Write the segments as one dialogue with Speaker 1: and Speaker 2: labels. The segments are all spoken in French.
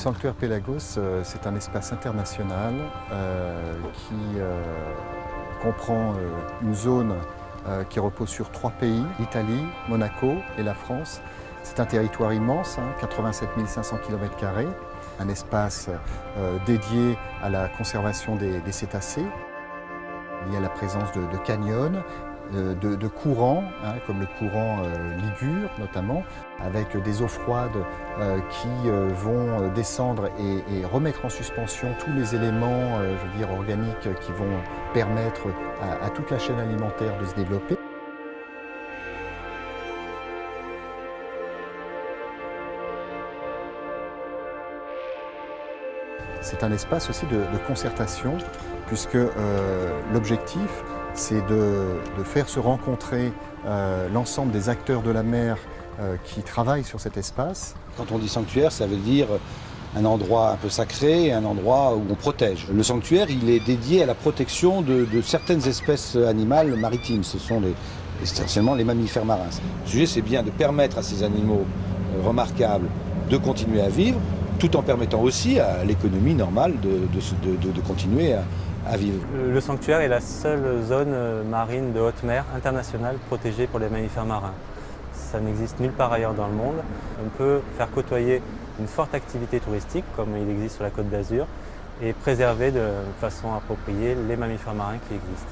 Speaker 1: sanctuaire Pélagos, c'est un espace international qui comprend une zone qui repose sur 3 pays, l'Italie, Monaco et la France. C'est un territoire immense, 87 500 km², un espace dédié à la conservation des cétacés. Il y a la présence de canyons, de courants, comme le courant Ligure notamment, avec des eaux froides qui vont descendre et remettre en suspension tous les éléments organiques qui vont permettre à toute la chaîne alimentaire de se développer. C'est un espace aussi de concertation, puisque l'objectif, c'est de faire se rencontrer l'ensemble des acteurs de la mer qui travaillent sur cet espace.
Speaker 2: Quand on dit sanctuaire, ça veut dire un endroit un peu sacré, un endroit où on protège. Le sanctuaire, il est dédié à la protection de certaines espèces animales maritimes. Ce sont essentiellement les mammifères marins. Le sujet, c'est bien de permettre à ces animaux remarquables de continuer à vivre, tout en permettant aussi à l'économie normale de continuer à vivre.
Speaker 3: Le sanctuaire est la seule zone marine de haute mer internationale protégée pour les mammifères marins. Ça n'existe nulle part ailleurs dans le monde. On peut faire côtoyer une forte activité touristique, comme il existe sur la Côte d'Azur, et préserver de façon appropriée les mammifères marins qui existent.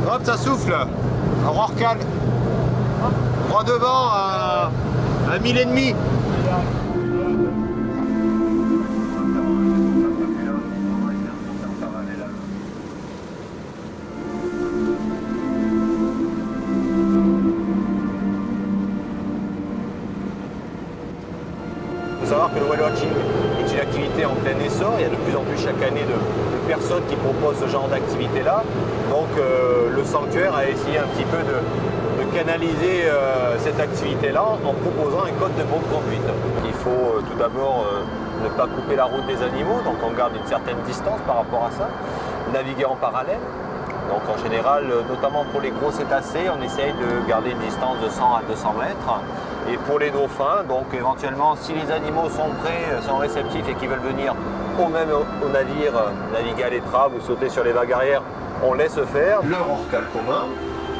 Speaker 4: Hop, ça souffle. Un rorcal. Droit devant à 1000 et demi. Il faut savoir que le whale watching est une activité en plein essor. Il y a de plus en plus chaque année de personnes qui proposent ce genre d'activité-là. Donc le sanctuaire a essayé un petit peu de canaliser cette activité-là en proposant un code de bonne conduite. Il faut tout d'abord ne pas couper la route des animaux, donc on garde une certaine distance par rapport à ça. Naviguer en parallèle. Donc en général, notamment pour les gros cétacés, on essaye de garder une distance de 100 à 200 mètres. Et pour les dauphins, donc éventuellement, si les animaux sont prêts, sont réceptifs et qu'ils veulent venir au navire, naviguer à l'étrave ou sauter sur les vagues arrière, on laisse faire. Le rorcal commun,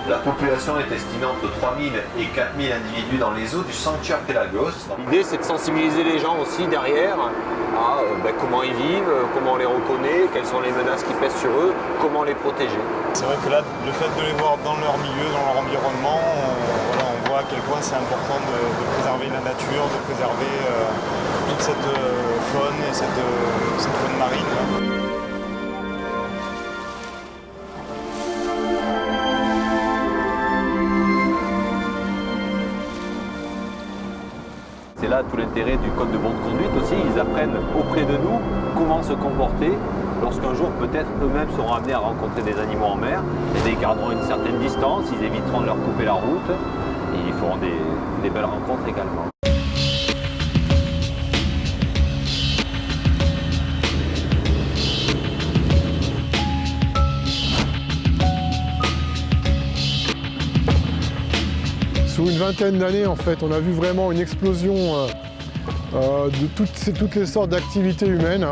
Speaker 4: la population est estimée entre 3000 et 4000 individus dans les eaux du sanctuaire Pélagos. L'idée, c'est de sensibiliser les gens aussi derrière à comment ils vivent, comment on les reconnaît, quelles sont les menaces qui pèsent sur eux, comment les protéger.
Speaker 5: C'est vrai que là, le fait de les voir dans leur milieu, dans leur environnement, on voit à quel point c'est important de préserver la nature, de préserver toute cette faune et cette faune marine.
Speaker 4: C'est là tout l'intérêt du code de bonne conduite aussi. Ils apprennent auprès de nous comment se comporter lorsqu'un jour peut-être eux-mêmes seront amenés à rencontrer des animaux en mer. Et ils garderont une certaine distance, ils éviteront de leur couper la route et ils feront des belles rencontres également.
Speaker 6: Sous une vingtaine d'années, en fait, on a vu vraiment une explosion de toutes les sortes d'activités humaines.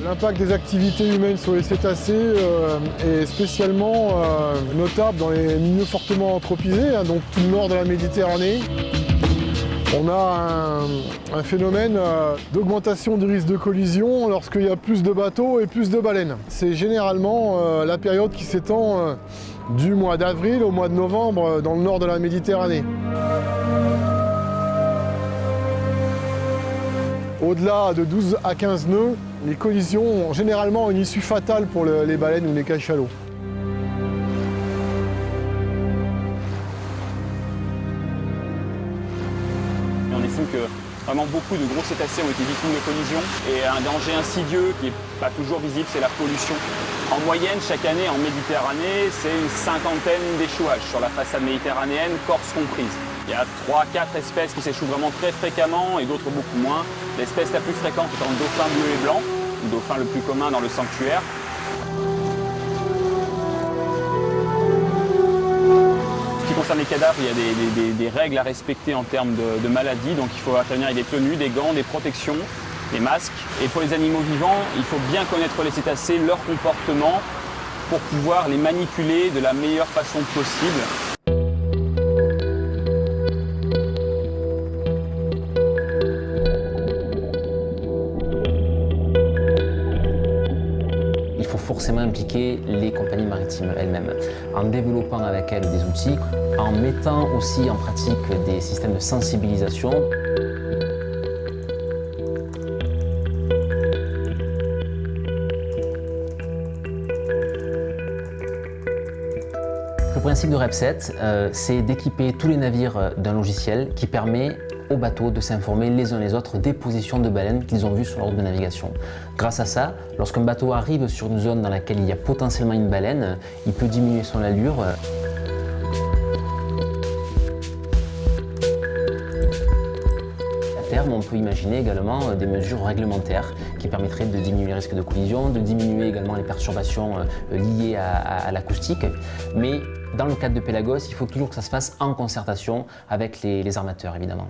Speaker 6: L'impact des activités humaines sur les cétacés est spécialement notable dans les milieux fortement anthropisés, donc tout le nord de la Méditerranée. On a un phénomène d'augmentation du risque de collision lorsqu'il y a plus de bateaux et plus de baleines. C'est généralement la période qui s'étend du mois d'avril au mois de novembre dans le nord de la Méditerranée. Au-delà de 12 à 15 nœuds, les collisions ont généralement une issue fatale pour les baleines ou les cachalots.
Speaker 7: On estime que vraiment beaucoup de gros cétacés ont été victimes de collisions et un danger insidieux qui n'est pas toujours visible, c'est la pollution. En moyenne, chaque année en Méditerranée, c'est une cinquantaine d'échouages sur la façade méditerranéenne, Corse comprise. Il y a 3-4 espèces qui s'échouent vraiment très fréquemment et d'autres beaucoup moins. L'espèce la plus fréquente étant le dauphin bleu et blanc, le dauphin le plus commun dans le sanctuaire. En ce qui concerne les cadavres, il y a des règles à respecter en termes de maladies, donc il faut intervenir avec des tenues, des gants, des protections, des masques. Et pour les animaux vivants, il faut bien connaître les cétacés, leur comportement, pour pouvoir les manipuler de la meilleure façon possible.
Speaker 8: Il faut forcément impliquer les compagnies maritimes elles-mêmes, en développant avec elles des outils, en mettant aussi en pratique des systèmes de sensibilisation. Le principe de REPSET, c'est d'équiper tous les navires d'un logiciel qui permet aux bateaux de s'informer les uns les autres des positions de baleines qu'ils ont vues sur leur route de navigation. Grâce à ça, lorsqu'un bateau arrive sur une zone dans laquelle il y a potentiellement une baleine, il peut diminuer son allure. À terme, on peut imaginer également des mesures réglementaires qui permettraient de diminuer les risques de collision, de diminuer également les perturbations liées à l'acoustique. Mais dans le cadre de Pélagos, il faut toujours que ça se fasse en concertation avec les armateurs, évidemment.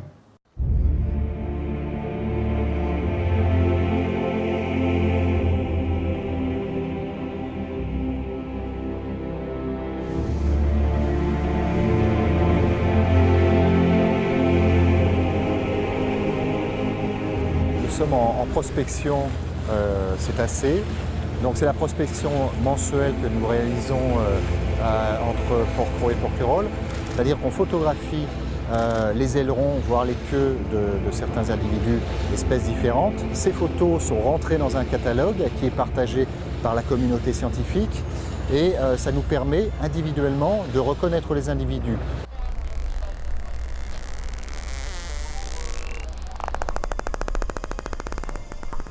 Speaker 1: Nous sommes en prospection cétacée. Donc c'est la prospection mensuelle que nous réalisons entre Porquerolles et Porquerolles, c'est-à-dire qu'on photographie les ailerons, voire les queues de certains individus d'espèces différentes. Ces photos sont rentrées dans un catalogue qui est partagé par la communauté scientifique et ça nous permet individuellement de reconnaître les individus.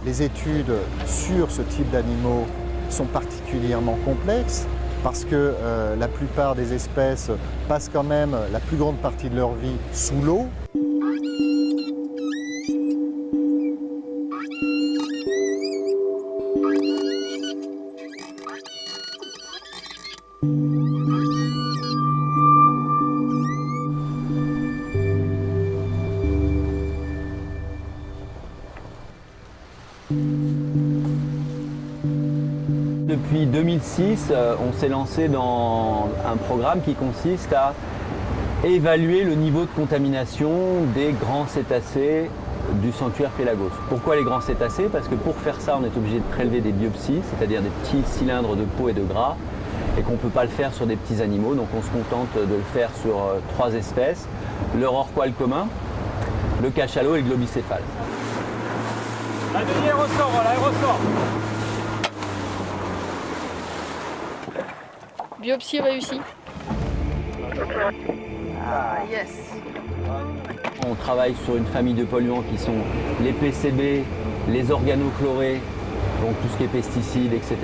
Speaker 1: Les études sur ce type d'animaux sont particulièrement complexes parce que la plupart des espèces passent quand même la plus grande partie de leur vie sous l'eau.
Speaker 9: Depuis 2006, on s'est lancé dans un programme qui consiste à évaluer le niveau de contamination des grands cétacés du sanctuaire Pélagos. Pourquoi les grands cétacés? Parce que pour faire ça, on est obligé de prélever des biopsies, c'est-à-dire des petits cylindres de peau et de gras, et qu'on ne peut pas le faire sur des petits animaux, donc on se contente de le faire sur 3 espèces, le rorqual commun, le cachalot et le globicéphale.
Speaker 7: L'aérosort.
Speaker 10: Biopsie réussie. Ah, yes.
Speaker 9: On travaille sur une famille de polluants qui sont les PCB, les organochlorés, donc tout ce qui est pesticides, etc.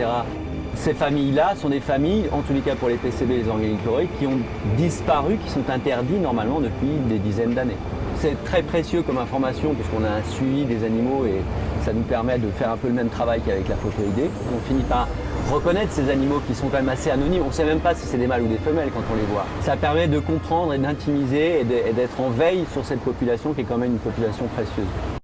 Speaker 9: Ces familles-là sont des familles, en tous les cas pour les PCB et les organochlorés, qui ont disparu, qui sont interdits normalement depuis des dizaines d'années. C'est très précieux comme information puisqu'on a un suivi des animaux et ça nous permet de faire un peu le même travail qu'avec la photoidée. On finit par reconnaître ces animaux qui sont quand même assez anonymes. On ne sait même pas si c'est des mâles ou des femelles quand on les voit. Ça permet de comprendre et d'intimiser et d'être en veille sur cette population qui est quand même une population précieuse.